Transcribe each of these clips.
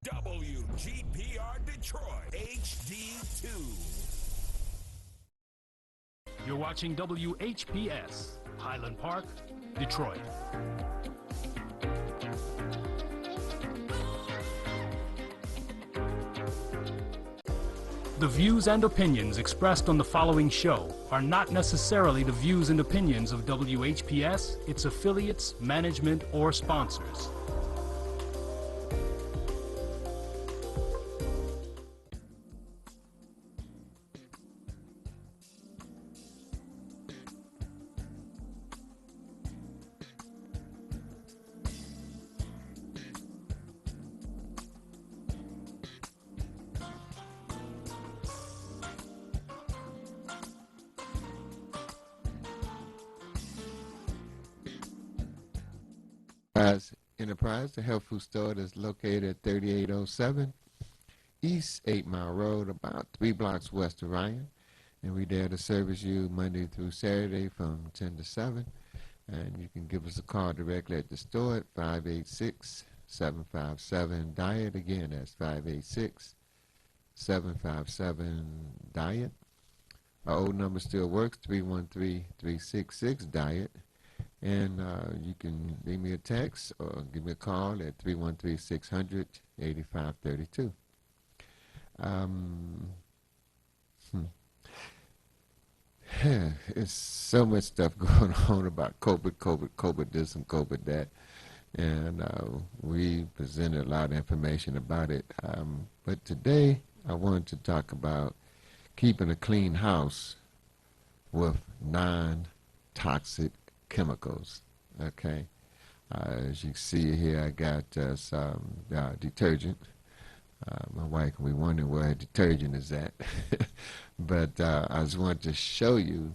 WGPR Detroit HD2. You're watching WHPS, Highland Park, Detroit. The views and opinions expressed on the following show are not necessarily the views and opinions of WHPS, its affiliates, management, or sponsors. Enterprise, the health food store that's located at 3807 East 8 Mile Road, about 3 blocks west of Ryan. And we're there to service you Monday through Saturday from 10 to 7. And you can give us a call directly at the store at 586-757-DIET. Again, that's 586-757-DIET. Our old number still works, 313-366-DIET. And you can leave me a text or give me a call at 313-600-8532. It's so much stuff going on about COVID this and COVID that. And we presented a lot of information about it. But today I wanted to talk about keeping a clean house with non-toxic chemicals. Okay, as you can see here, I got some detergent. My wife will be wondering where detergent is at. But I just want to show you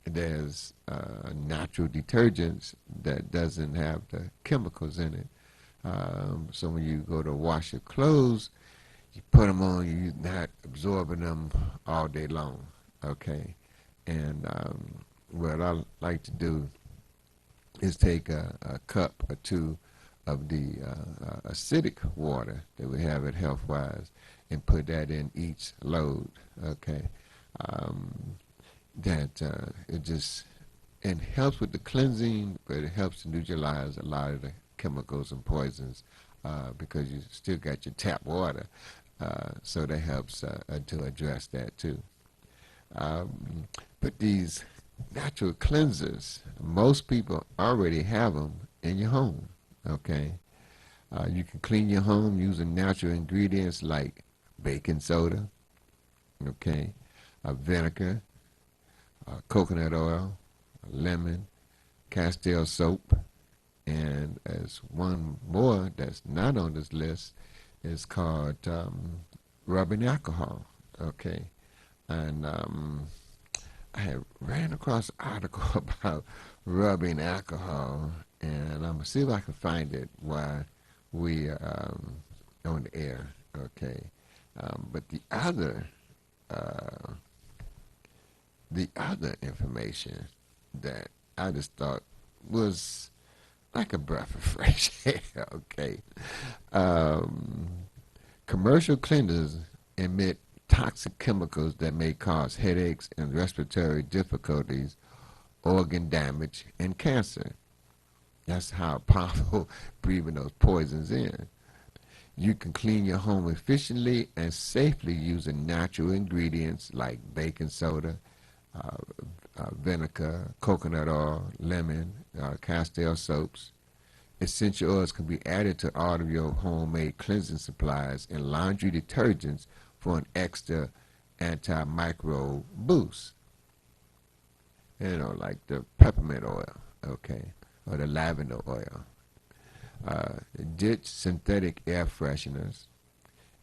there's natural detergents that doesn't have the chemicals in it. So when you go to wash your clothes, you put them on, you're not absorbing them all day long. Okay, and what I like to do is take a cup or two of the acidic water that we have at Healthwise and put that in each load. Okay, that it just and helps with the cleansing, but it helps to neutralize a lot of the chemicals and poisons because you still got your tap water, so that helps to address that too. But these natural cleansers, most people already have them in your home. Okay, you can clean your home using natural ingredients like baking soda, okay, vinegar, coconut oil, lemon, Castile soap, and as one more that's not on this list is called rubbing alcohol. Okay, and I had ran across an article about rubbing alcohol, and I'm going to see if I can find it while we on the air, okay? But the other information that I just thought was like a breath of fresh air, okay? Commercial cleaners emit toxic chemicals that may cause headaches and respiratory difficulties, organ damage, and cancer. That's how powerful breathing those poisons in. You can clean your home efficiently and safely using natural ingredients like baking soda, vinegar, coconut oil, lemon, Castile soaps. Essential oils can be added to all of your homemade cleansing supplies and laundry detergents for an extra antimicrobial boost. You know, like the peppermint oil, okay, or the lavender oil. Ditch synthetic air fresheners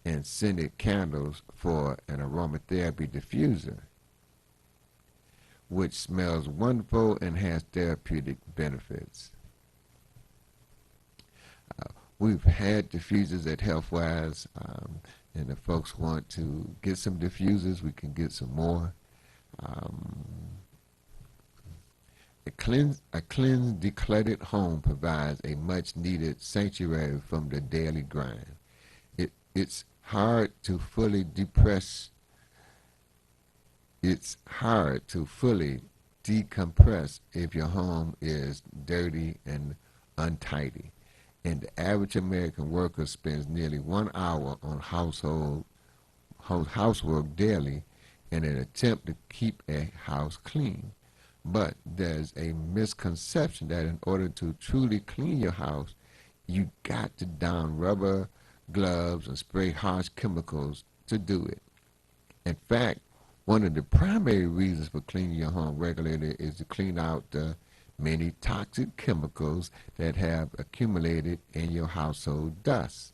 and scented candles for an aromatherapy diffuser, which smells wonderful and has therapeutic benefits. We've had diffusers at Healthwise, and if folks want to get some diffusers, we can get some more. A cleansed, decluttered home provides a much-needed sanctuary from the daily grind. It It's hard to fully depress. It's hard to fully decompress if your home is dirty and untidy. And the average American worker spends nearly 1 hour on housework daily in an attempt to keep a house clean. But there's a misconception that in order to truly clean your house, you got to don rubber gloves and spray harsh chemicals to do it. In fact, one of the primary reasons for cleaning your home regularly is to clean out the many toxic chemicals that have accumulated in your household dust.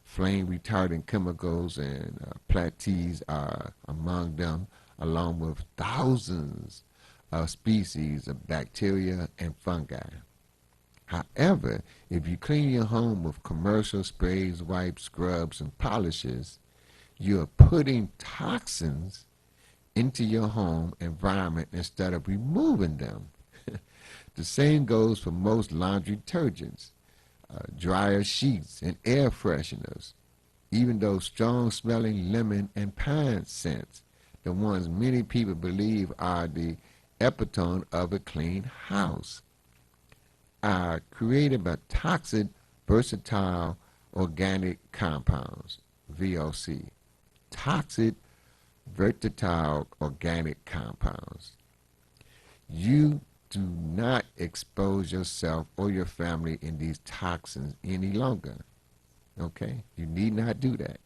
Flame retardant chemicals and plastics are among them, along with thousands of species of bacteria and fungi. However, if you clean your home with commercial sprays, wipes, scrubs, and polishes, you're putting toxins into your home environment instead of removing them. The same goes for most laundry detergents, dryer sheets, and air fresheners. Even those strong-smelling lemon and pine scents, the ones many people believe are the epitome of a clean house, are created by toxic versatile organic compounds, VOC. Toxic versatile organic compounds. You do not expose yourself or your family in these toxins any longer. Okay? You need not do that.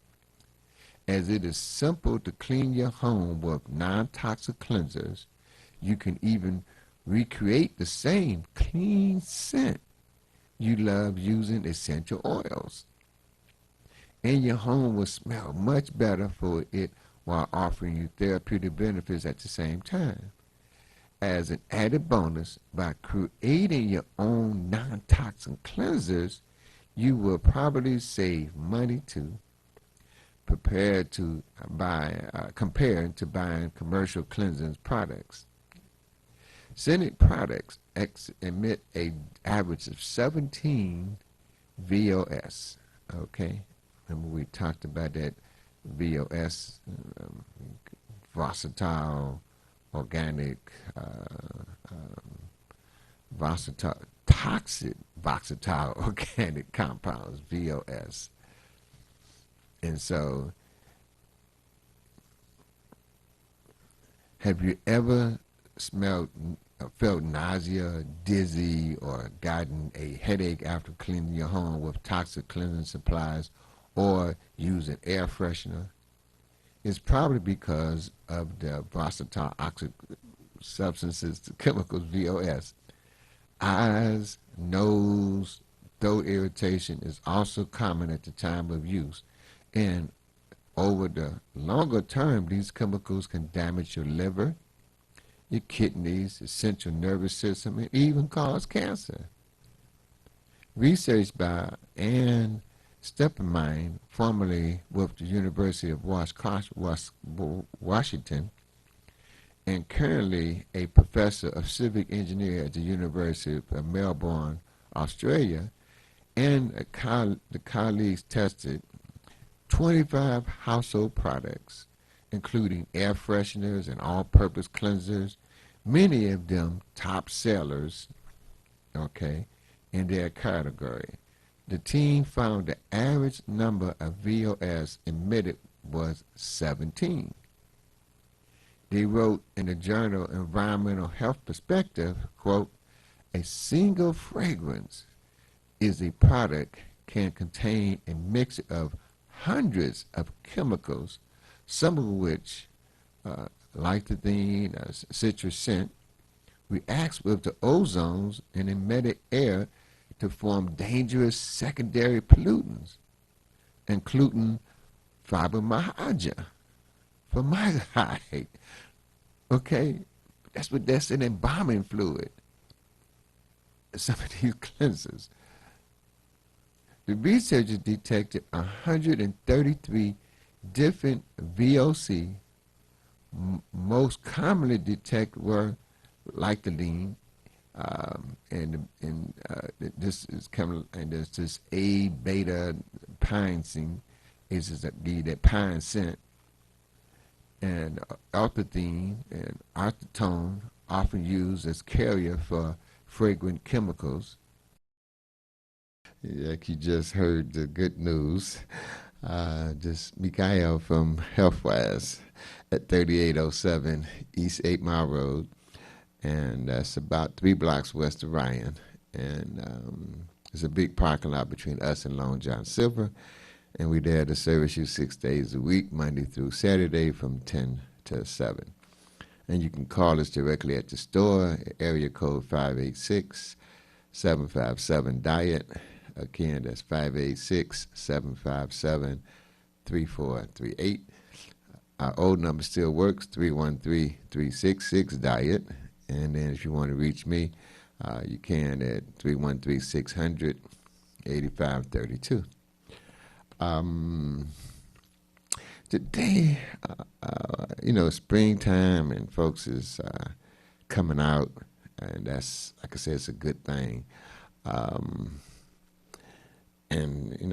As it is simple to clean your home with non-toxic cleansers, you can even recreate the same clean scent you love using essential oils. And your home will smell much better for it while offering you therapeutic benefits at the same time. As an added bonus, by creating your own non-toxic cleansers, you will probably save money too, compared to buying commercial cleansing products. Scented products emit an average of 17 VOS. Okay, remember we talked about that VOS, versatile, organic, versatile, toxic, versatile organic compounds, VOS. And so, have you ever felt nausea, dizzy, or gotten a headache after cleaning your home with toxic cleansing supplies or using air freshener? It's probably because of the versatile oxic substances, the chemicals, VOS. Eyes, nose, throat irritation is also common at the time of use. And over the longer term, these chemicals can damage your liver, your kidneys, the central nervous system, and even cause cancer. Research by Ann Steppenmein, formerly with the University of Washington, and currently a professor of civil engineering at the University of Melbourne, Australia, and the colleagues tested 25 household products, including air fresheners and all-purpose cleansers, many of them top sellers, okay, in their category. The team found the average number of VOS emitted was 17. They wrote in the journal Environmental Health Perspective, quote, a single fragrance is a product can contain a mix of hundreds of chemicals, some of which, lycopene, citrus scent, reacts with the ozones and emitted air to form dangerous secondary pollutants, including fibromyalgia, formaldehyde. Okay, that's in embalming fluid. Some of these cleansers. The researchers detected 133 different VOC. Most commonly detected were lycopene, and this is coming, and there's this A beta pyrazine, is just give you that pine scent. And alpethine and acetone, often used as carrier for fragrant chemicals. Like you just heard the good news. Just Mikhail from Healthwise at 3807 East 8 Mile Road. And that's about 3 blocks west of Ryan. And there's a big parking lot between us and Long John Silver. And we're there to service you 6 days a week, Monday through Saturday from 10 to 7. And you can call us directly at the store, area code 586-757-DIET. Again, that's 586-757-3438. Our old number still works, 313-366-DIET. And then if you want to reach me, you can at 313-600-8532. Today, springtime and folks is coming out, and that's, like I said, it's a good thing. And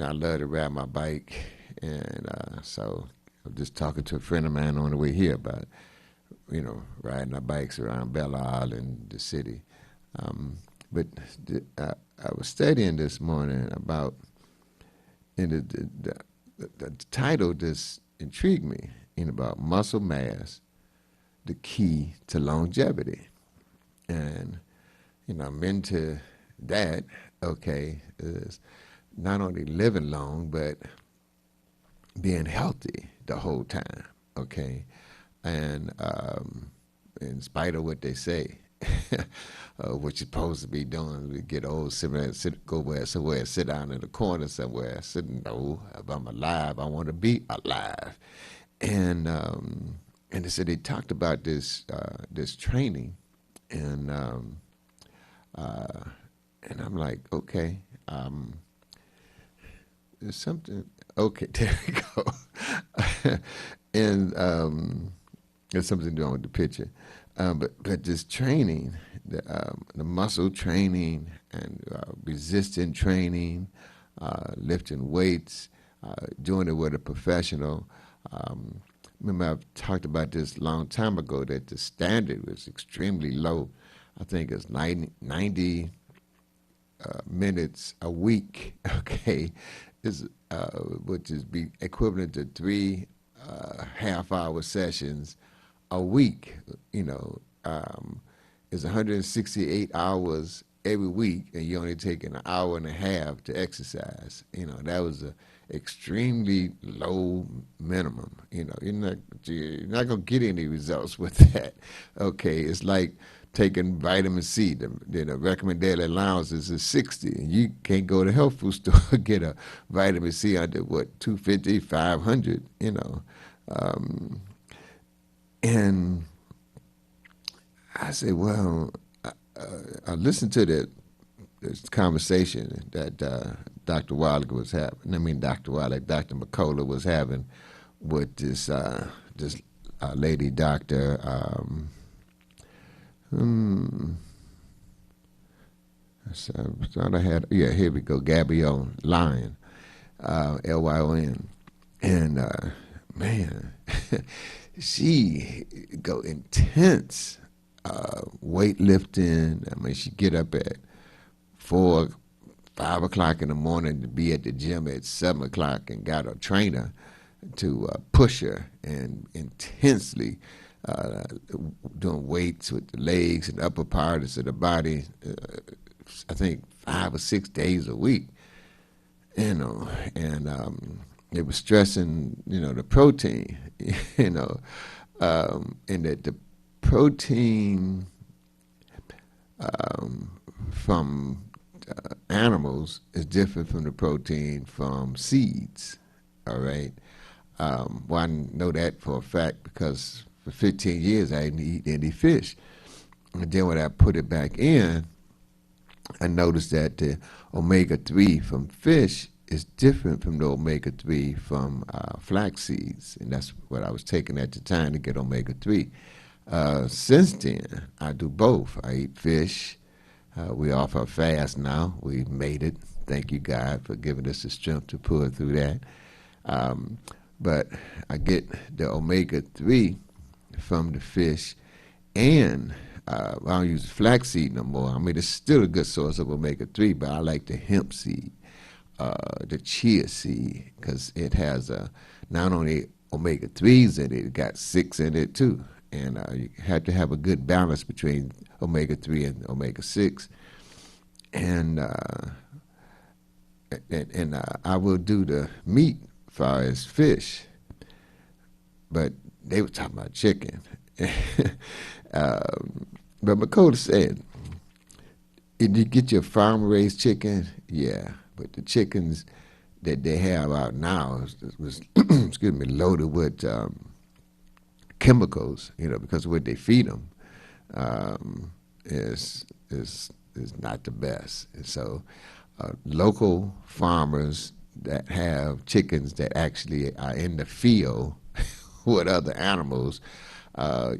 I love to ride my bike, and so I'm just talking to a friend of mine on the way here about, riding our bikes around Belle Isle and the city. But I was studying this morning about, and the title just intrigued me, about muscle mass, the key to longevity. And, I'm into that, is not only living long, but being healthy the whole time, And in spite of what they say, what you're supposed to be doing, we get old, go somewhere, sit down in a corner somewhere. No, if I'm alive, I want to be alive. And they said they talked about this training, and I'm like, okay, there's something. Okay, there we go. And there's something wrong with the picture. But this training, the muscle training and resistance training, lifting weights, doing it with a professional. Remember, I've talked about this a long time ago that the standard was extremely low. I think it's 90 minutes a week, which is be equivalent to 3 half-hour sessions a week. It's 168 hours every week, and you're only taking an hour and a half to exercise. That was a extremely low minimum. You're not gonna get any results with that. It's like taking vitamin C. The recommended daily allowances is 60, and you can't go to the health food store and get a vitamin C under 250, 500. And I said, well, I listened to this conversation that Dr. Wilder was having. I mean, Dr. McCullough was having with this lady doctor. I thought I had, here we go, Gabrielle Lyon, Lyon. And man, she go intense weightlifting. I mean, she get up at 4, 5 o'clock in the morning to be at the gym at 7 o'clock, and got a trainer to push her, and intensely doing weights with the legs and upper parts of the body. I think 5 or 6 days a week. And they were stressing, the protein, and that the protein from animals is different from the protein from seeds. All right. Well, I know that for a fact because for 15 years I didn't eat any fish. And then when I put it back in, I noticed that the omega-3 from fish is different from the omega-3 from flax seeds. And that's what I was taking at the time to get omega-3. Since then, I do both. I eat fish. We off our fast now. We've made it. Thank you, God, for giving us the strength to pull through that. But I get the omega-3 from the fish, and I don't use flaxseed no more. I mean, it's still a good source of omega-3, but I like the hemp seed, the chia seed, because it has not only omega-3s in it, it got 6 in it too. And you have to have a good balance between omega-3 and omega-6. And I will do the meat as far as fish, but they were talking about chicken. But Makoto said, if you get your farm-raised chicken, yeah, but the chickens that they have out now was excuse me, loaded with chemicals, because of what they feed them is not the best. And so local farmers that have chickens that actually are in the field with other animals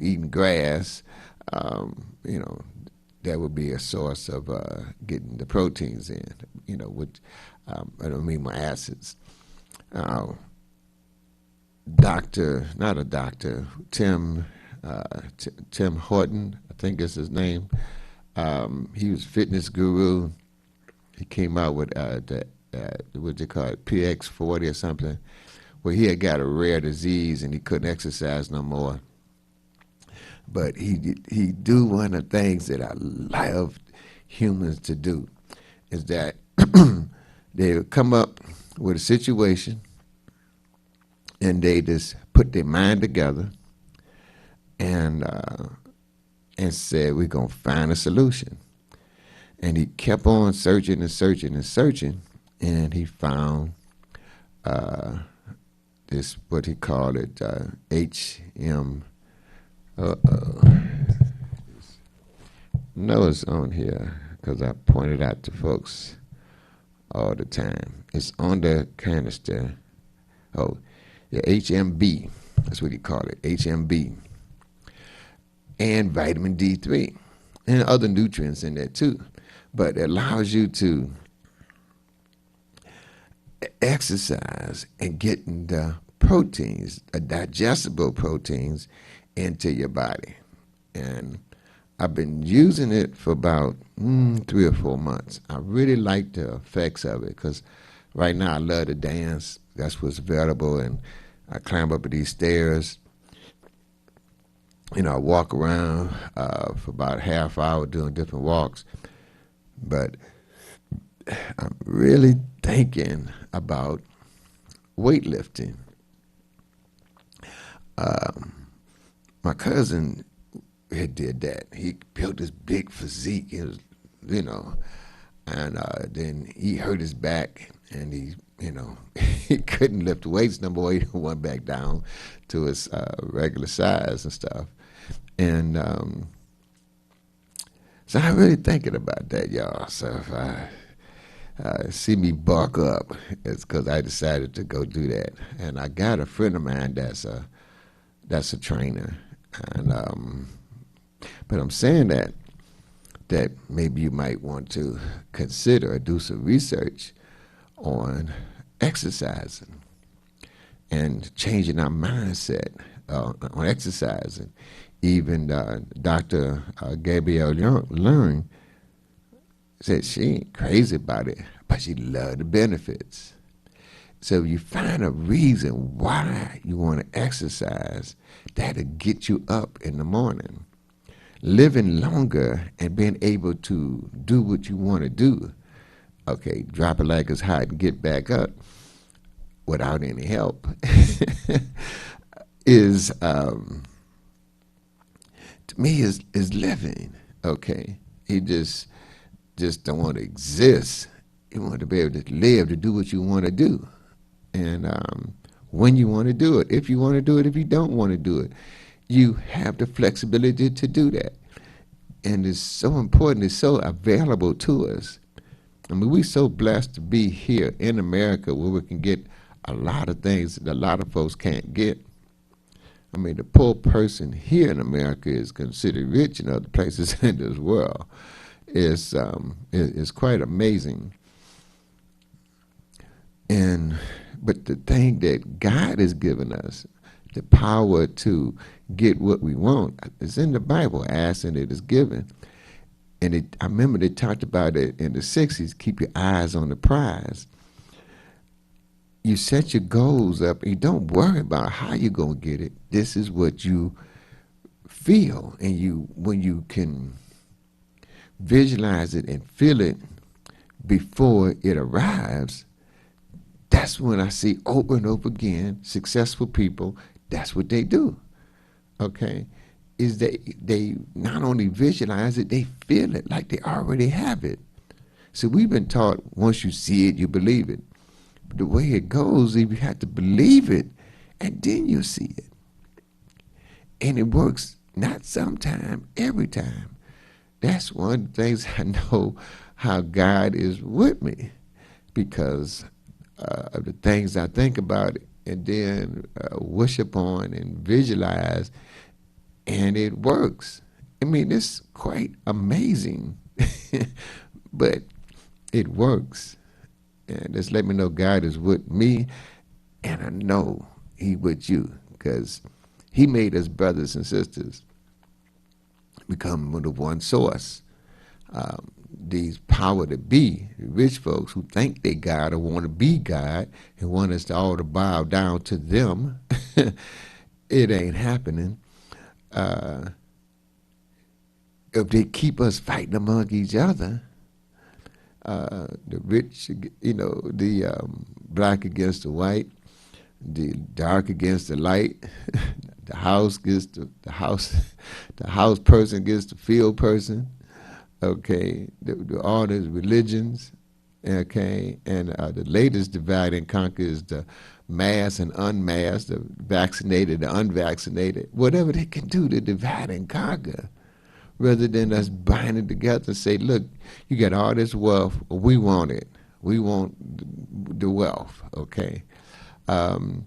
eating grass, that would be a source of getting the proteins in, which I don't mean my acids. Not a doctor, Tim Horton, I think is his name. He was a fitness guru. He came out with what they call it, PX40 or something, where he had got a rare disease and he couldn't exercise no more. But he do one of the things that I love humans to do, is that they would come up with a situation and they just put their mind together and said, we're going to find a solution. And he kept on searching and searching and searching, and he found this, what he called it, HM. No, it's on here because I pointed out to folks all the time. It's on the canister. Oh, yeah, HMB. That's what he called it, HMB. And vitamin D3 and other nutrients in there too. But it allows you to exercise and getting the proteins, digestible proteins, into your body. And I've been using it for about 3 or 4 months. I really like the effects of it because right now I love to dance. That's what's available. And I climb up these stairs. I walk around for about a half hour doing different walks. But I'm really thinking about weightlifting. My cousin had did that. He built this big physique. It was, and then he hurt his back, and he, he couldn't lift weights no more. He went back down to his regular size and stuff. And so I'm really thinking about that, y'all. So if I see me bulk up, it's because I decided to go do that. And I got a friend of mine that's a trainer. And but I'm saying that maybe you might want to consider or do some research on exercising and changing our mindset on exercising. Even Dr. Gabrielle Learn said she ain't crazy about it, but she loved the benefits. So if you find a reason why you want to exercise, that'll get you up in the morning. Living longer and being able to do what you want to do. Okay, drop it like it's hot and get back up without any help is, to me, is living. Okay, you just don't want to exist. You want to be able to live, to do what you want to do. And when you want to do it, if you want to do it, if you don't want to do it, you have the flexibility to do that. And it's so important, it's so available to us. I mean, we're so blessed to be here in America where we can get a lot of things that a lot of folks can't get. I mean, the poor person here in America is considered rich in other places in this world. It's quite amazing. But the thing that God has given us, the power to get what we want, is in the Bible. Ask and it is given. And I remember they talked about it in the 60s, keep your eyes on the prize. You set your goals up and you don't worry about how you're going to get it. This is what you feel. And when you can visualize it and feel it before it arrives, that's when I see over and over again successful people, that's what they do. Okay? Is they not only visualize it, they feel it like they already have it. So we've been taught once you see it, you believe it. But the way it goes, you have to believe it, and then you see it. And it works not sometime, every time. That's one of the things I know how God is with me, because of the things I think about and then wish upon and visualize, and it works. I mean, it's quite amazing, but it works. And just let me know God is with me, and I know He with you, because He made us brothers and sisters. We come with one source. These power to be, rich folks who think they God or want to be God and want us to all to bow down to them, it ain't happening. If they keep us fighting among each other, the rich, the black against the white, the dark against the light, the house against the house person against the field person. Okay, all these religions. Okay, and the latest divide and conquer is the masked and unmasked, the vaccinated, the unvaccinated. Whatever they can do to divide and conquer, rather than us binding together and say, look, you got all this wealth, we want it. We want the wealth, okay? And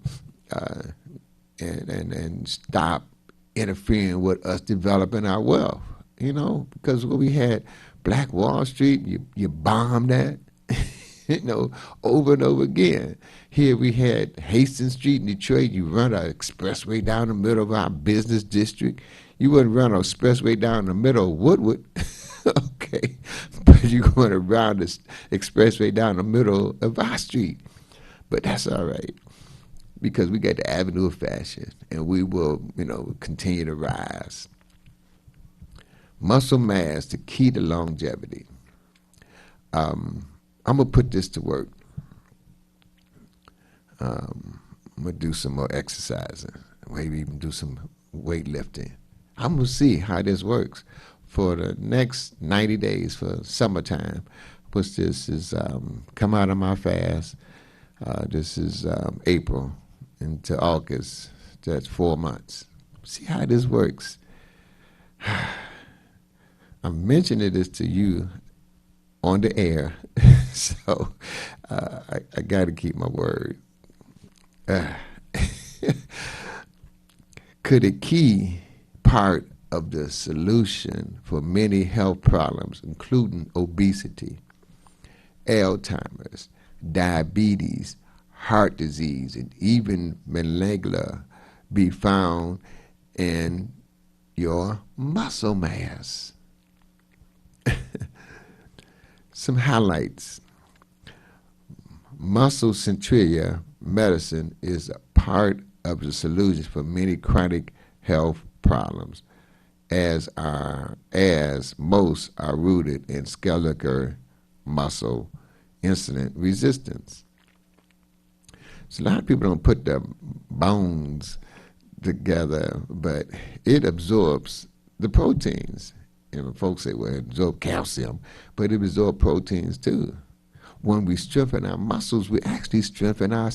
stop interfering with us developing our wealth, because when we had Black Wall Street, you bombed that, over and over again. Here we had Hastings Street in Detroit. You run an expressway down the middle of our business district. You wouldn't run an expressway down the middle of Woodward, okay? But you're going to run this expressway down the middle of our street. But that's all right, because we got the avenue of fashion, and we will, continue to rise. Muscle mass, the key to longevity. I'm going to put this to work. I'm going to do some more exercising, maybe even do some weightlifting. I'm going to see how this works for the next 90 days for summertime, which this is come out of my fast. This is April into August. That's 4 months. See how this works. I'm mentioning this to you on the air, so I got to keep my word. Could a key part of the solution for many health problems, including obesity, Alzheimer's, diabetes, heart disease, and even melanoma, be found in your muscle mass? Some highlights. Muscle-centric medicine is a part of the solution for many chronic health problems, as most are rooted in skeletal muscle insulin resistance. So a lot of people don't put their bones together, but it absorbs the proteins. Folks say, well, it absorbs calcium, but it absorbs proteins too. When we strengthen our muscles, we actually strengthen our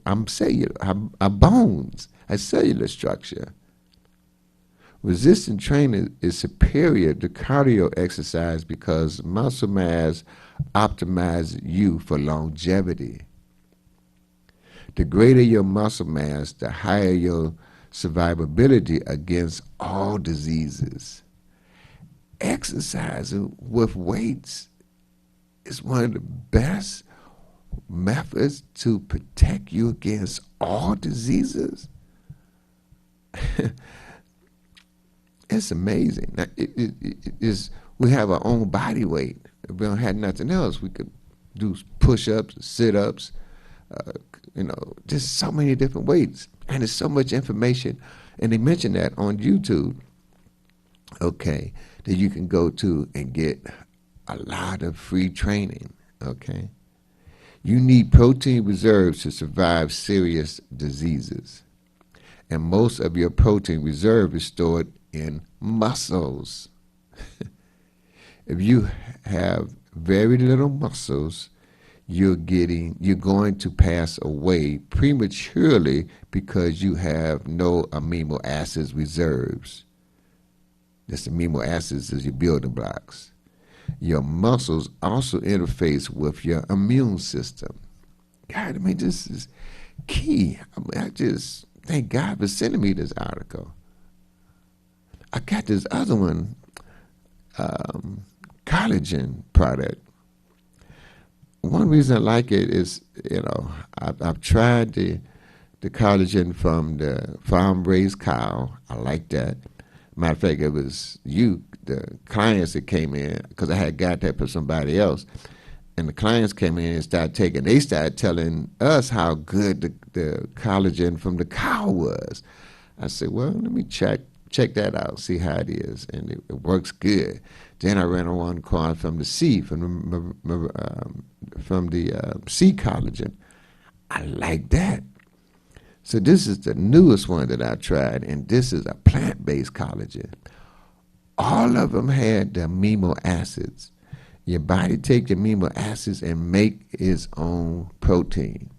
our bones, our cellular structure. Resistance training is superior to cardio exercise because muscle mass optimizes you for longevity. The greater your muscle mass, the higher your survivability against all diseases. Exercising with weights is one of the best methods to protect you against all diseases. It's amazing. Now, it is, we have our own body weight. If we don't have nothing else, we could do push-ups, sit-ups, just so many different weights. And there's so much information. And they mention that on YouTube, okay, that you can go to and get a lot of free training, okay? You need protein reserves to survive serious diseases. And most of your protein reserve is stored in muscles. If you have very little muscles, you're going to pass away prematurely because you have no amino acids reserves. That's amino acids is your building blocks. Your muscles also interface with your immune system. God, I mean, this is key. I just thank God for sending me this article. I got this other one, collagen product. One reason I like it is, I've tried the collagen from the farm-raised cow. I like that. Matter of fact, it was the clients that came in, because I had got that for somebody else. And the clients came in and they started telling us how good the collagen from the cow was. I said, well, let me check that out, see how it is. And it works good. Then I ran on one card from the sea, from the sea collagen. I like that. So this is the newest one that I tried, and this is a plant-based collagen. All of them had the amino acids. Your body takes the amino acids and make its own protein.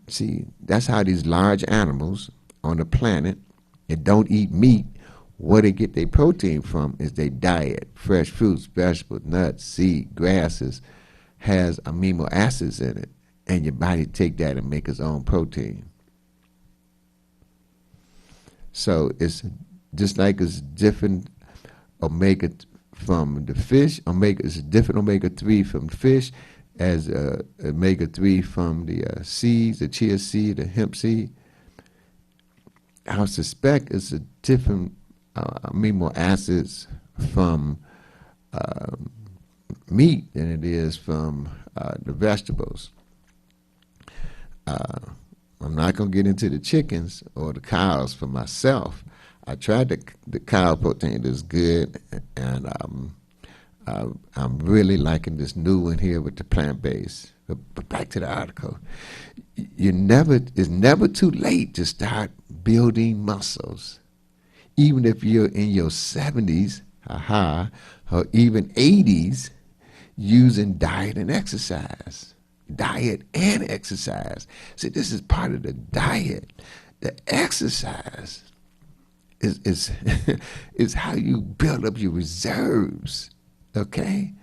See, that's how these large animals on the planet that don't eat meat, where they get their protein from is their diet. Fresh fruits, vegetables, nuts, seeds, grasses has amino acids in it, and your body take that and make its own protein. So it's just like it's different omega from the fish. It's different omega-3 from fish as omega-3 from the seeds, the chia seed, the hemp seed. I suspect it's a different amino acids from meat than it is from the vegetables. I'm not going to get into the chickens or the cows for myself. I tried the cow protein. It's good, and I'm really liking this new one here with the plant-based. But back to the article. It's never too late to start building muscles. Even if you're in your 70s, or even 80s, using diet and exercise. Diet and exercise. See, this is part of the diet. The exercise is is how you build up your reserves. Okay?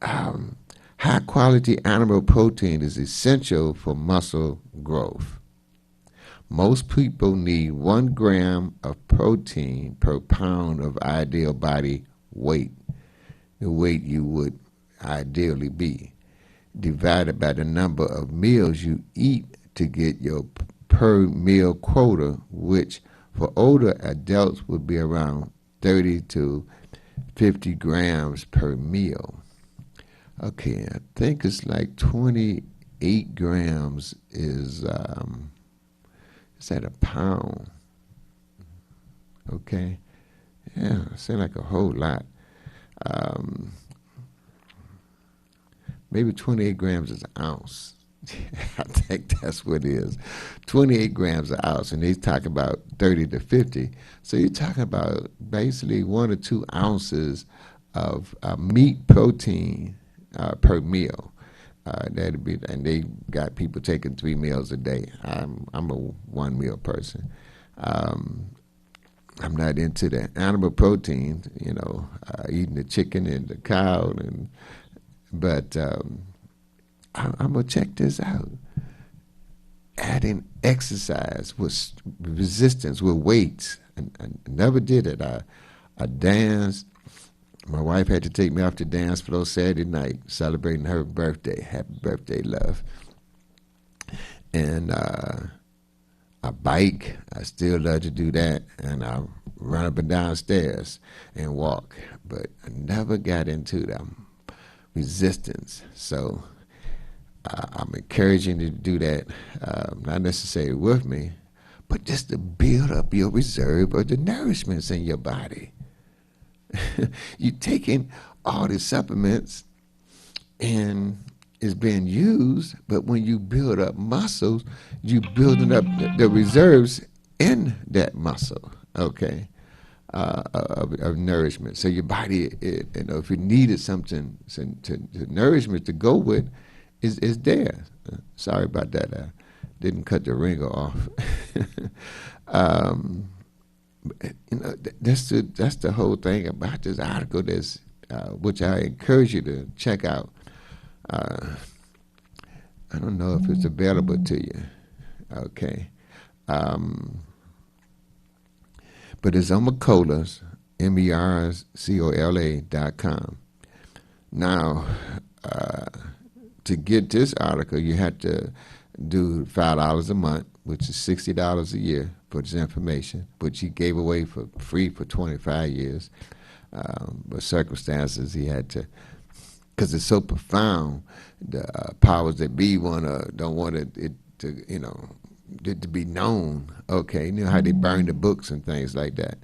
High quality animal protein is essential for muscle growth. Most people need 1 gram of protein per pound of ideal body weight, the weight you would ideally be, divided by the number of meals you eat to get your per meal quota, which for older adults would be around 30 to 50 grams per meal. Okay, I think it's like 28 grams is at a pound. Okay, yeah, it seems like a whole lot. Maybe 28 grams is an ounce. I think that's what it is. 28 grams an ounce, and he's talking about 30 to 50. So you're talking about basically 1 or 2 ounces of meat protein per meal. That'd be, and they got people taking 3 meals a day. I'm a 1 meal person. I'm not into the animal protein, eating the chicken and the cow, but I'm gonna check this out. Adding exercise with resistance with weights. I never did it. I danced My wife had to take me off the dance floor Saturday night, celebrating her birthday. Happy birthday, love. And I bike. I still love to do that. And I run up and down stairs and walk. But I never got into them resistance. So I'm encouraging you to do that, not necessarily with me, but just to build up your reserve of the nourishments in your body. You're taking all the supplements and it's being used, but when you build up muscles, you building up the reserves in that muscle, okay, of nourishment. So your body, if you needed something to nourishment to go with, is there. Sorry about that. I didn't cut the ringer off. That's the whole thing about this article. That's which I encourage you to check out. I don't know if it's available to you. Okay. But it's on Mercola's, MERCOLA.com. Now, to get this article, you have to do $5 a month, which is $60 a year for this information, which he gave away for free for 25 years. But circumstances, he had to, because it's so profound, the powers that be don't want it to, it to be known. Okay, you know how they burn the books and things like that.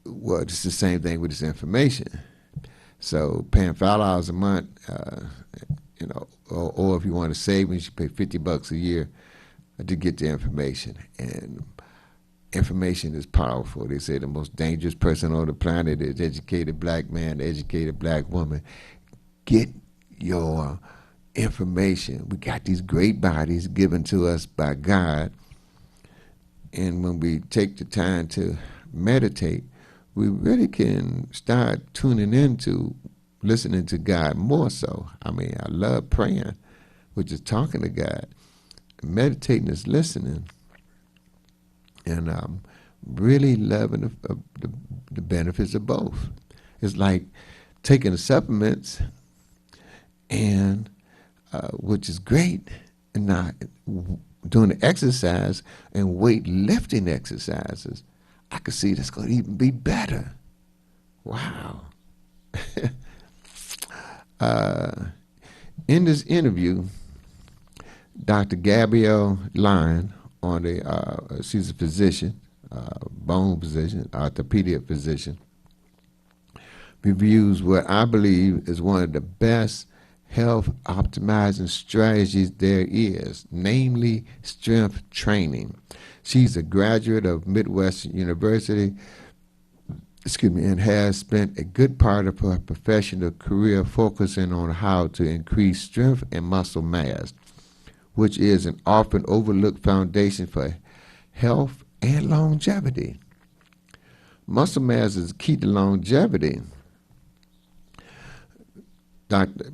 Well, it's the same thing with this information. So paying $5 a month, or if you want to save, you should pay $50 a year to get the information. And information is powerful. They say the most dangerous person on the planet is educated black man, educated black woman. Get your information. We got these great bodies given to us by God. And when we take the time to meditate, we really can start tuning into listening to God more so. I mean, I love praying, which is talking to God. Meditating is listening. And I'm really loving the benefits of both. It's like taking the supplements, and which is great, and not doing the exercise and weightlifting exercises. I could see that's going to even be better. Wow. In this interview, Dr. Gabrielle Lyon, she's a physician, bone physician, orthopedic physician, reviews what I believe is one of the best health optimizing strategies there is, namely strength training. She's a graduate of Midwestern University, and has spent a good part of her professional career focusing on how to increase strength and muscle mass, which is an often overlooked foundation for health and longevity. Muscle mass is key to longevity. Dr.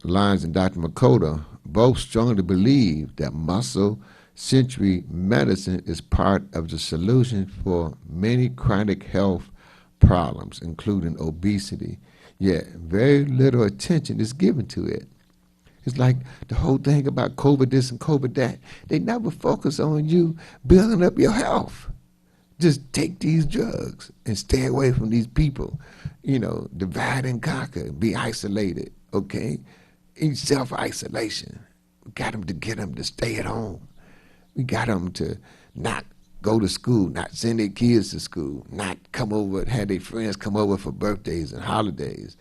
Lyons and Dr. Mercola both strongly believe that muscle-centric medicine is part of the solution for many chronic health problems, including obesity, yet very little attention is given to it. It's like the whole thing about COVID this and COVID that. They never focus on you building up your health. Just take these drugs and stay away from these people. Divide and conquer, be isolated, okay? In self-isolation. We got them to get them to stay at home. We got them to not go to school, not send their kids to school, not come over, have their friends come over for birthdays and holidays,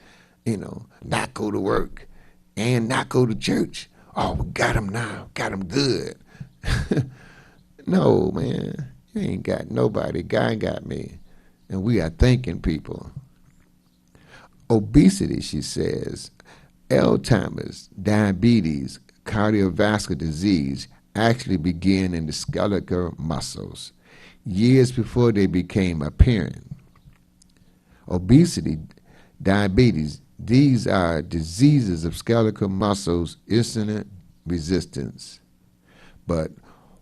not go to work and not go to church. Oh, we got them now, got them good. No, man, you ain't got nobody. God got me. And we are thanking people. Obesity, she says, Alzheimer's, diabetes, cardiovascular disease actually begin in the skeletal muscles years before they became apparent. Obesity, diabetes, these are diseases of skeletal muscles, insulin resistance. But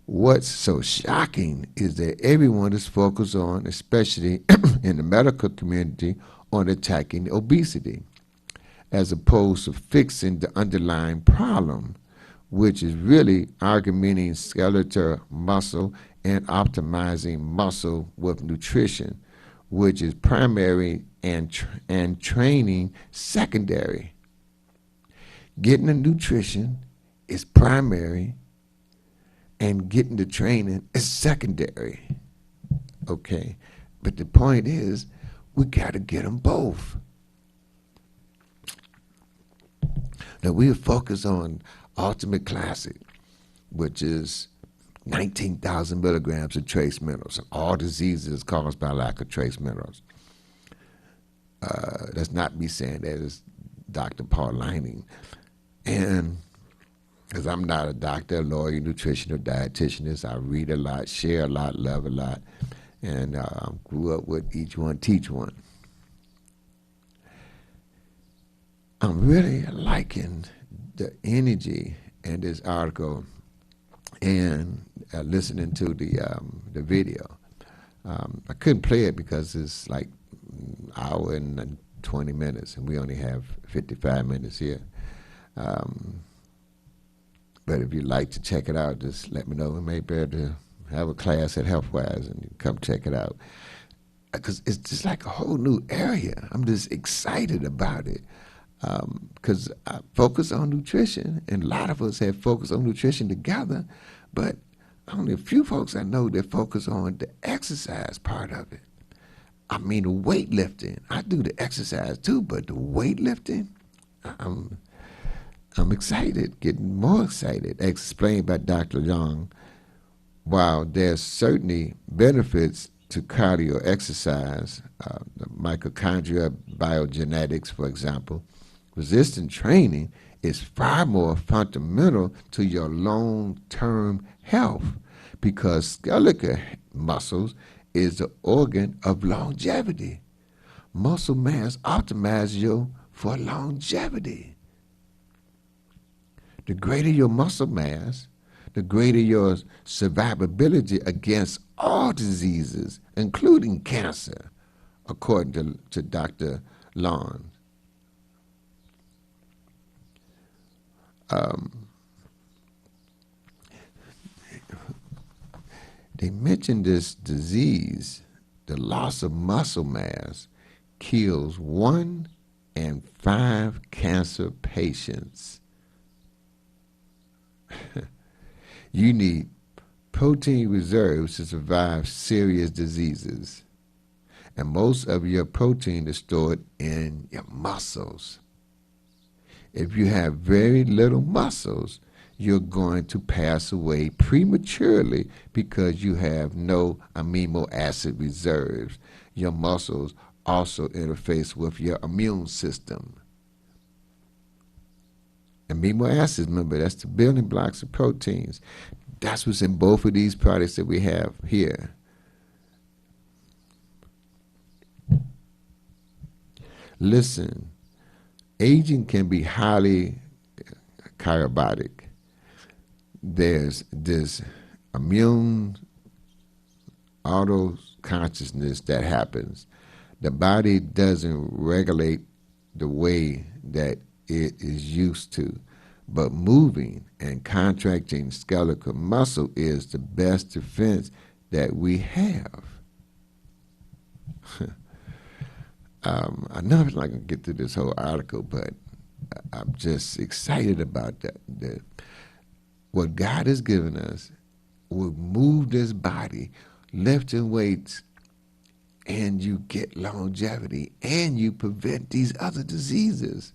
What's so shocking is that everyone is focused on, especially in the medical community, on attacking obesity, as opposed to fixing the underlying problem, which is really augmenting skeletal muscle and optimizing muscle with nutrition, which is primary and training secondary. Getting the nutrition is primary and getting the training is secondary. Okay, but the point is, we got to get them both. Now we'll focus on Ultimate Classic, which is 19,000 milligrams of trace minerals. All diseases caused by lack of trace minerals. That's not me saying that. It's Dr. Paul Lining. And because I'm not a doctor, a lawyer, nutritional dietitianist, I read a lot, share a lot, love a lot, and grew up with each one, teach one. I'm really liking the energy in this article and listening to the video. I couldn't play it because it's like an hour and 20 minutes, and we only have 55 minutes here. But if you'd like to check it out, just let me know. We may be able to have a class at Healthwise and you can come check it out. Because it's just like a whole new area. I'm just excited about it. Because I focus on nutrition, and a lot of us have focused on nutrition together, but only a few folks I know that focus on the exercise part of it. I mean, the weightlifting. I do the exercise too, but the weightlifting, I'm excited, getting more excited. Explained by Dr. Young, while there's certainly benefits to cardio exercise, the mitochondria biogenetics, for example, resistance training is far more fundamental to your long-term health because skeletal muscles is the organ of longevity. Muscle mass optimizes you for longevity. The greater your muscle mass, the greater your survivability against all diseases, including cancer, according to Dr. Long. They mentioned this disease, the loss of muscle mass, kills 1 in 5 cancer patients. You need protein reserves to survive serious diseases. And most of your protein is stored in your muscles. If you have very little muscles, you're going to pass away prematurely because you have no amino acid reserves. Your muscles also interface with your immune system. Amino acids, remember, that's the building blocks of proteins. That's what's in both of these products that we have here. Listen, aging can be highly chaotic. There's this immune auto consciousness that happens. The body doesn't regulate the way that it is used to, but moving and contracting skeletal muscle is the best defense that we have. I know I'm not going to get through this whole article, but I'm just excited about that. What God has given us will move this body, lifting weights, and you get longevity, and you prevent these other diseases.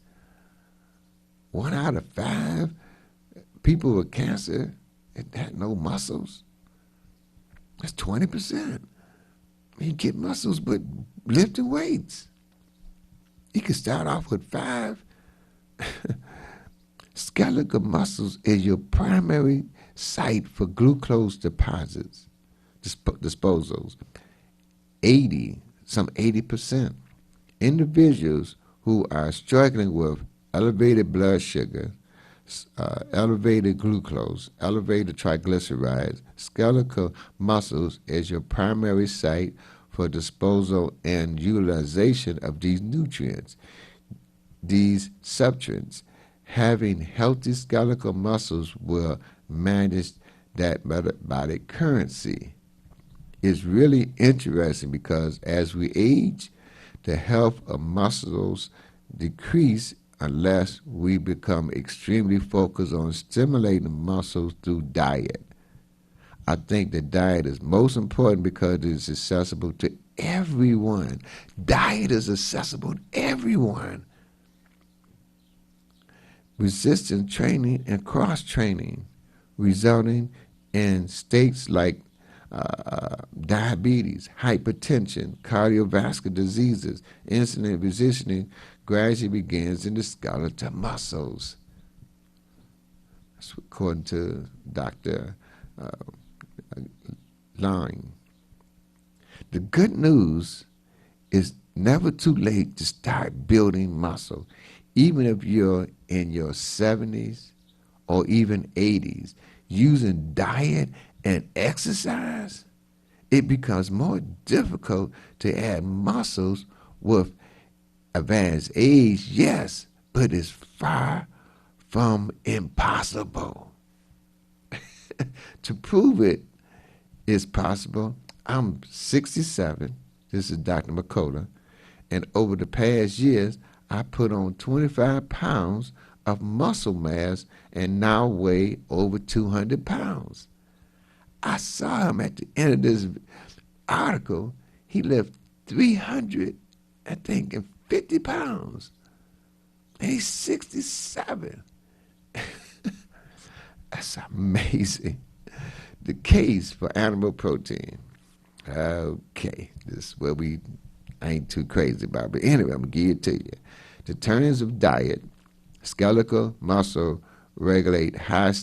1 out of 5 people with cancer that had no muscles. That's 20%. You get muscles, but lifting weights. You can start off with 5. Skeletal muscles is your primary site for glucose deposits, disposals. 80%. Individuals who are struggling with elevated blood sugar, elevated glucose, elevated triglycerides, skeletal muscles as your primary site for disposal and utilization of these nutrients, these substrates. Having healthy skeletal muscles will manage that metabolic currency. It's really interesting because as we age, the health of muscles decrease unless we become extremely focused on stimulating muscles through diet. I think that diet is most important because it is accessible to everyone. Diet is accessible to everyone. Resistance training and cross-training, resulting in states like diabetes, hypertension, cardiovascular diseases, insulin resistance gradually begins in the skeletal muscles. That's according to Dr. Lang. The good news is never too late to start building muscle. Even if you're in your 70s or even 80s, using diet and exercise, it becomes more difficult to add muscles with advanced age, yes, but it's far from impossible. To prove it is possible, I'm 67, this is Dr. McCullough, and over the past years, I put on 25 pounds of muscle mass and now weigh over 200 pounds. I saw him at the end of this article. He left 300, I think, and 50 pounds. And he's 67. That's amazing. The case for animal protein. Okay, this is what I ain't too crazy about. But anyway, I'm going to give it to you. The terms of diet, skeletal muscle regulate high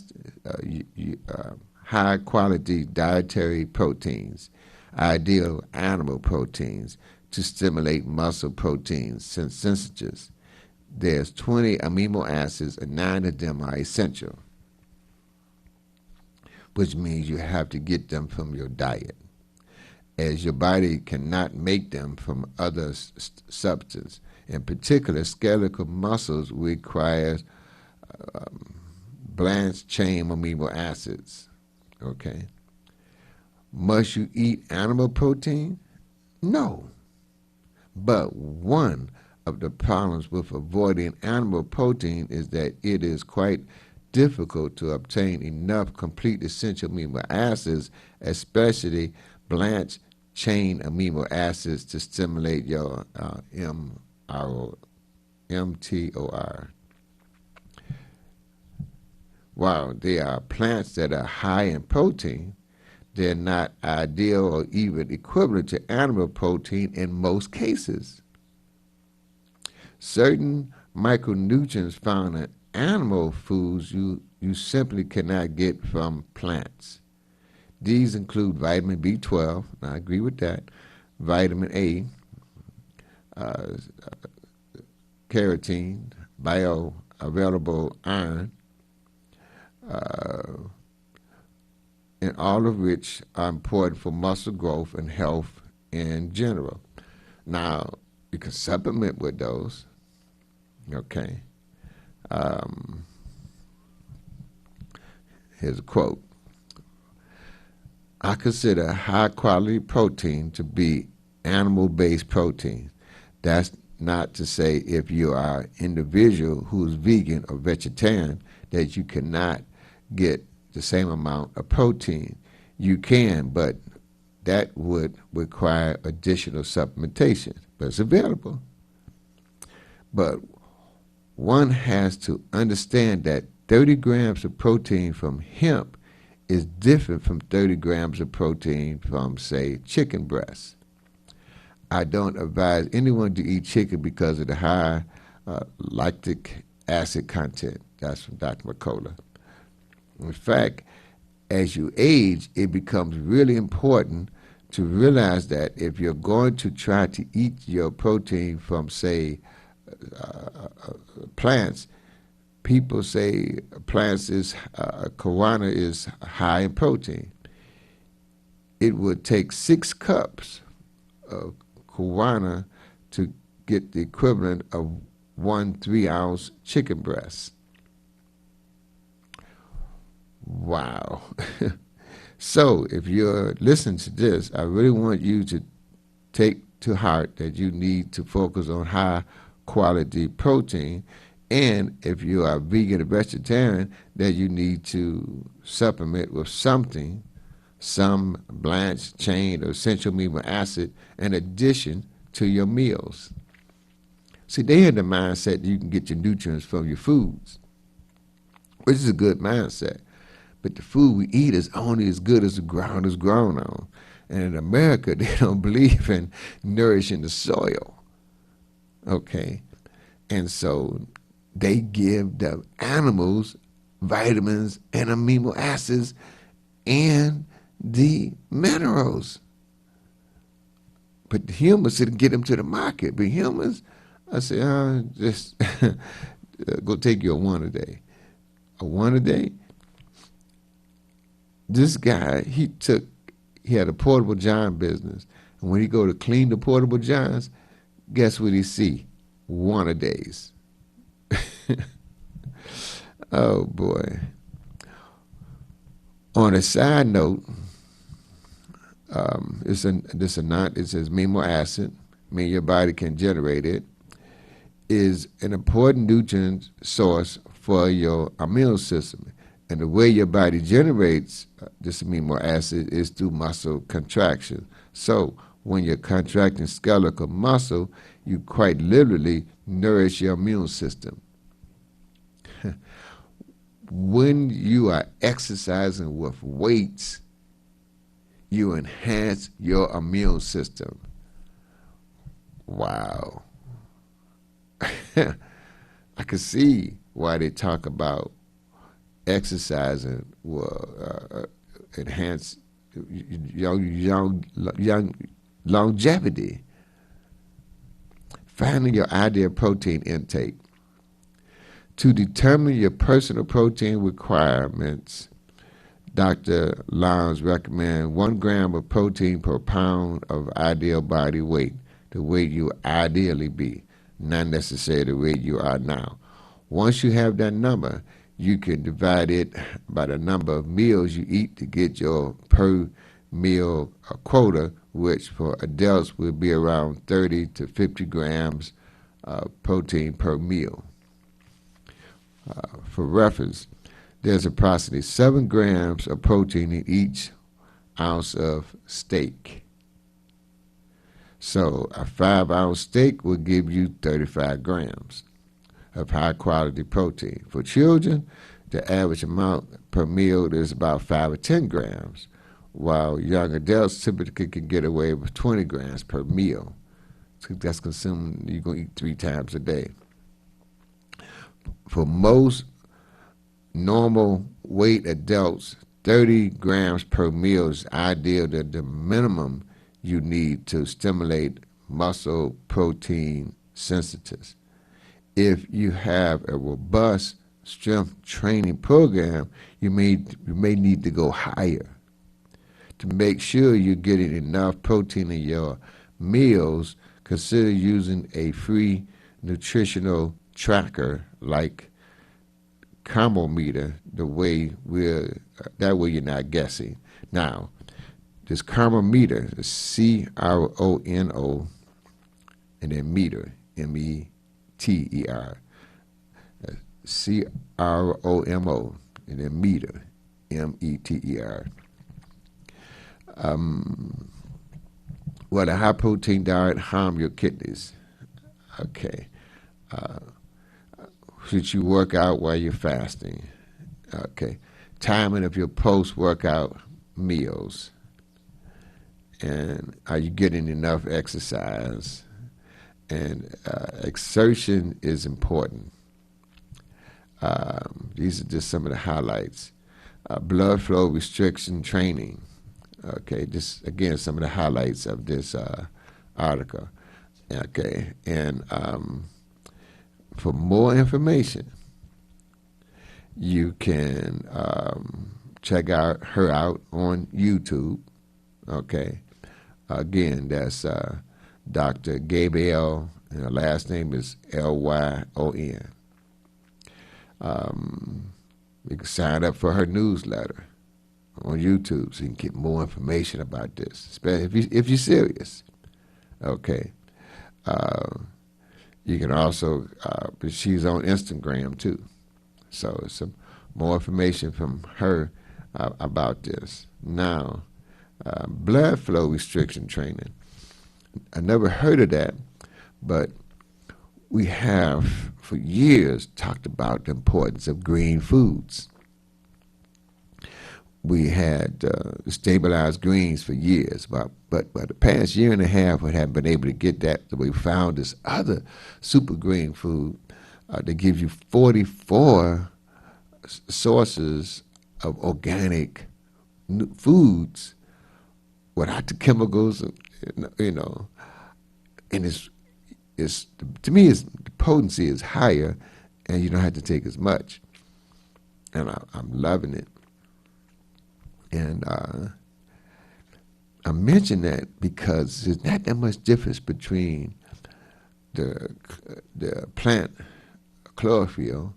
quality dietary proteins, ideal animal proteins, to stimulate muscle protein synthesis. There's 20 amino acids and 9 of them are essential, which means you have to get them from your diet, as your body cannot make them from other substances. In particular, skeletal muscles require branched chain amino acids. Okay. Must you eat animal protein? No. But one of the problems with avoiding animal protein is that it is quite difficult to obtain enough complete essential amino acids, especially branched chain amino acids, to stimulate your mTOR. While there are plants that are high in protein, they're not ideal or even equivalent to animal protein in most cases. Certain micronutrients found in animal foods you simply cannot get from plants. These include vitamin B12, and I agree with that, vitamin A, carotene, bioavailable iron, and all of which are important for muscle growth and health in general. Now, you can supplement with those, okay? Here's a quote. I consider high-quality protein to be animal-based protein. That's not to say if you are an individual who's vegan or vegetarian that you cannot get the same amount of protein. You can, but that would require additional supplementation. But it's available. But one has to understand that 30 grams of protein from hemp is different from 30 grams of protein from, say, chicken breast. I don't advise anyone to eat chicken because of the high lactic acid content. That's from Dr. McCullough. In fact, as you age, it becomes really important to realize that if you're going to try to eat your protein from, say, plants, people say plants is, guarana is high in protein. It would take 6 cups of guarana to get the equivalent of 1 3-ounce chicken breast. Wow. So if you're listening to this, I really want you to take to heart that you need to focus on high quality protein. And if you are vegan or vegetarian, that you need to supplement with something, some branched chain or essential amino acid in addition to your meals. See, they had the mindset that you can get your nutrients from your foods, which is a good mindset. But the food we eat is only as good as the ground is grown on. And in America, they don't believe in nourishing the soil. Okay? And so they give the animals vitamins and amino acids and the minerals. But the humans didn't get them to the market. But humans, I say, just go take you a one a day. A one a day? This guy, he had a portable john business. And when he go to clean the portable johns, guess what he see? One a days. Oh boy. On a side note, it's amino acid, mean your body can generate it, is an important nutrient source for your immune system. And the way your body generates this amino acid is through muscle contraction. So when you're contracting skeletal muscle, you quite literally nourish your immune system. When you are exercising with weights, you enhance your immune system. Wow. I can see why they talk about exercising will enhance young longevity. Finding your ideal protein intake. To determine your personal protein requirements, Dr. Lowndes recommends 1 gram of protein per pound of ideal body weight, the weight you ideally be, not necessarily the weight you are now. Once you have that number, you can divide it by the number of meals you eat to get your per meal quota, which for adults will be around 30 to 50 grams of protein per meal. For reference, there's approximately 7 grams of protein in each ounce of steak. So a 5-ounce steak will give you 35 grams of high-quality protein. For children, the average amount per meal is about 5 or 10 grams, while young adults typically can get away with 20 grams per meal. So that's consumed, you're going to eat 3 times a day. For most normal weight adults, 30 grams per meal is ideal, the minimum you need to stimulate muscle protein synthesis. If you have a robust strength training program, you may need to go higher. To make sure you're getting enough protein in your meals, consider using a free nutritional tracker like Carmometer, that way you're not guessing. Now, this Carmometer is CRONO and then meter, METER. CROMO and then meter, METER. Well, a high protein diet harm your kidneys. Okay. Should you work out while you're fasting? Okay. Timing of your post-workout meals. And are you getting enough exercise? And exertion is important. These are just some of the highlights. Blood flow restriction training. Okay, just again some of the highlights of this article. Okay, and for more information, You can check her out on YouTube. Okay. Again, that's Dr. Gabriel, and her last name is Lyon. You can sign up for her newsletter on YouTube so you can get more information about this, especially if you're serious. Okay. You can also, she's on Instagram too. So some more information from her about this. Now, blood flow restriction training. I never heard of that, but we have for years talked about the importance of green foods. We had stabilized greens for years, but the past year and a half we haven't been able to get that. So we found this other super green food that gives you 44 sources of organic foods without the chemicals, you know, and it's to me the potency is higher, and you don't have to take as much, and I'm loving it. And I mention that because there's not that much difference between the plant chlorophyll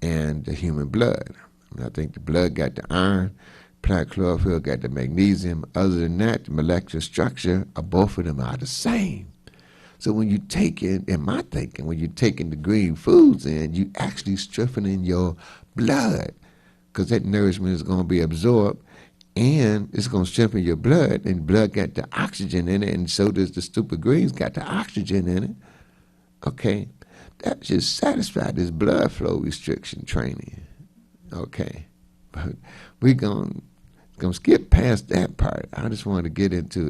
and the human blood. I mean, I think the blood got the iron, plant chlorophyll got the magnesium. Other than that, the molecular structure of both of them are the same. So when you take in my thinking, when you're taking the green foods in, you actually strengthening your blood because that nourishment is going to be absorbed and it's going to strengthen your blood, and blood got the oxygen in it, and so does the stupid greens got the oxygen in it. Okay, that just satisfied this blood flow restriction training. Okay, but we're going to skip past that part. I just want to get into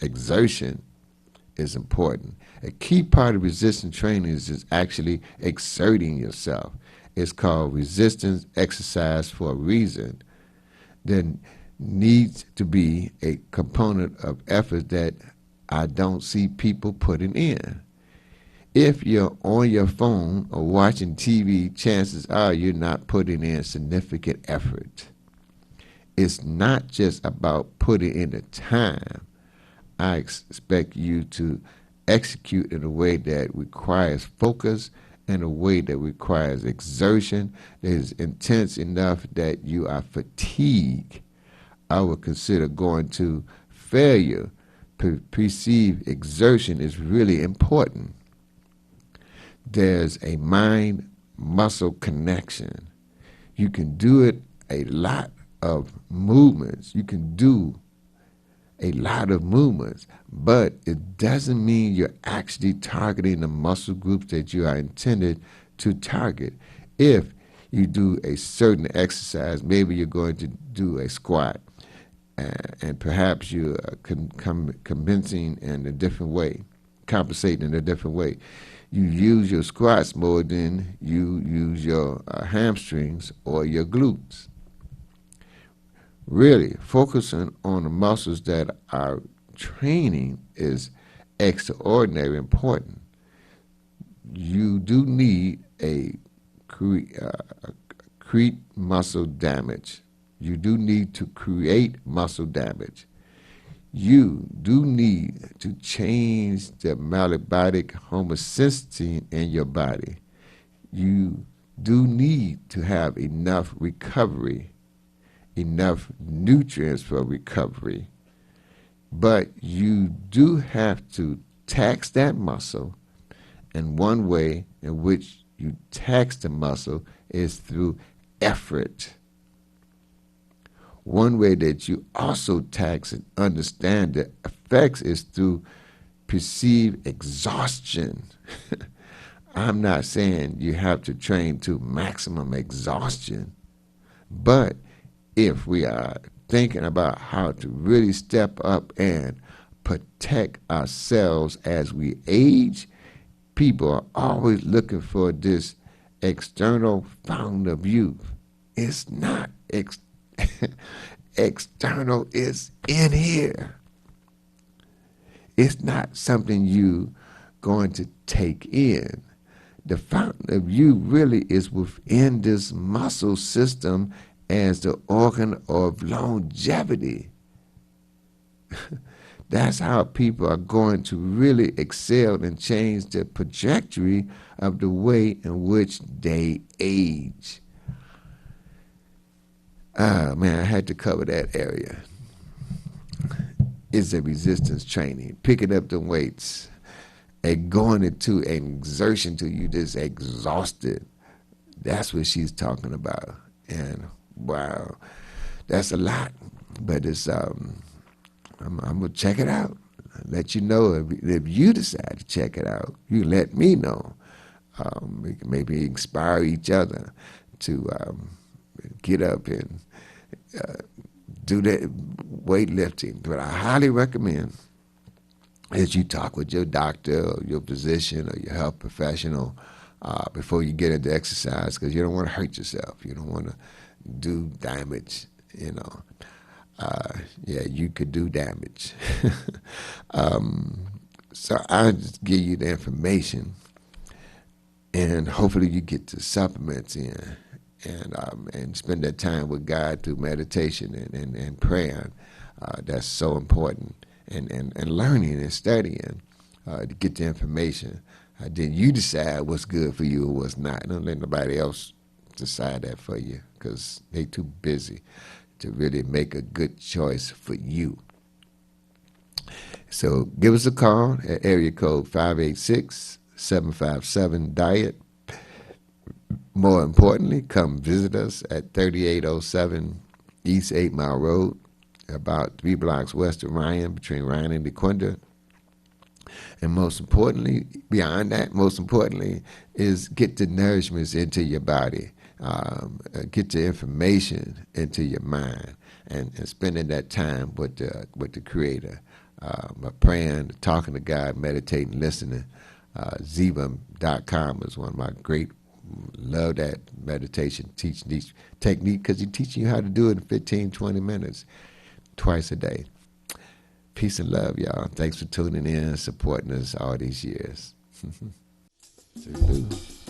exertion is important. A key part of resistance training is just actually exerting yourself. It's called resistance exercise for a reason. There needs to be a component of effort that I don't see people putting in. If you're on your phone or watching TV, chances are you're not putting in significant effort. It's not just about putting in the time. I expect you to execute in a way that requires focus, in a way that requires exertion, that is intense enough that you are fatigued. I would consider going to failure. Perceived exertion is really important. There's a mind-muscle connection. You can do it a lot of movements. You can do a lot of movements, but it doesn't mean you're actually targeting the muscle groups that you are intended to target. If you do a certain exercise, maybe you're going to do a squat, and perhaps you're compensing in a different way, compensating in a different way. You use your squats more than you use your hamstrings or your glutes. Really, focusing on the muscles that are training is extraordinarily important. You do need a create muscle damage. You do need to create muscle damage. You do need to change the metabolic homocysteine in your body. You do need to have enough recovery, enough nutrients for recovery, but you do have to tax that muscle, and one way in which you tax the muscle is through effort. One way that you also tax and understand the effects is through perceived exhaustion. I'm not saying you have to train to maximum exhaustion, but if we are thinking about how to really step up and protect ourselves as we age, people are always looking for this external fountain of youth. It's not external, it's in here. It's not something you going to take in. The fountain of youth really is within this muscle system as the organ of longevity. That's how people are going to really excel and change the trajectory of the way in which they age. Ah, man, I had to cover that area. It's a resistance training, picking up the weights, and going into an exertion till you just exhausted. That's what she's talking about. And wow, that's a lot. But it's I'm gonna check it out. Let you know if you decide to check it out. You let me know. We can maybe inspire each other to get up and do that weightlifting. But I highly recommend as you talk with your doctor or your physician or your health professional before you get into exercise, because you don't want to hurt yourself. You don't want to do damage, you know. Yeah, you could do damage. So I'll just give you the information, and hopefully you get the supplements in, and spend that time with God through meditation and prayer. That's so important, and learning and studying to get the information. Then you decide what's good for you or what's not. Don't let nobody else decide that for you, because they too busy to really make a good choice for you. So give us a call at area code 586-757-DIET. More importantly, come visit us at 3807 East 8 Mile Road, about 3 blocks west of Ryan, between Ryan and DeQuinta. And most importantly, beyond that, most importantly, is get the nourishments into your body. Get the information into your mind, and spending that time with the Creator, praying, talking to God, meditating, listening. Ziva.com is one of my great, love that meditation teaching technique, because he's teaching you how to do it in 15, 20 minutes, twice a day. Peace and love, y'all. Thanks for tuning in, supporting us all these years. Salute.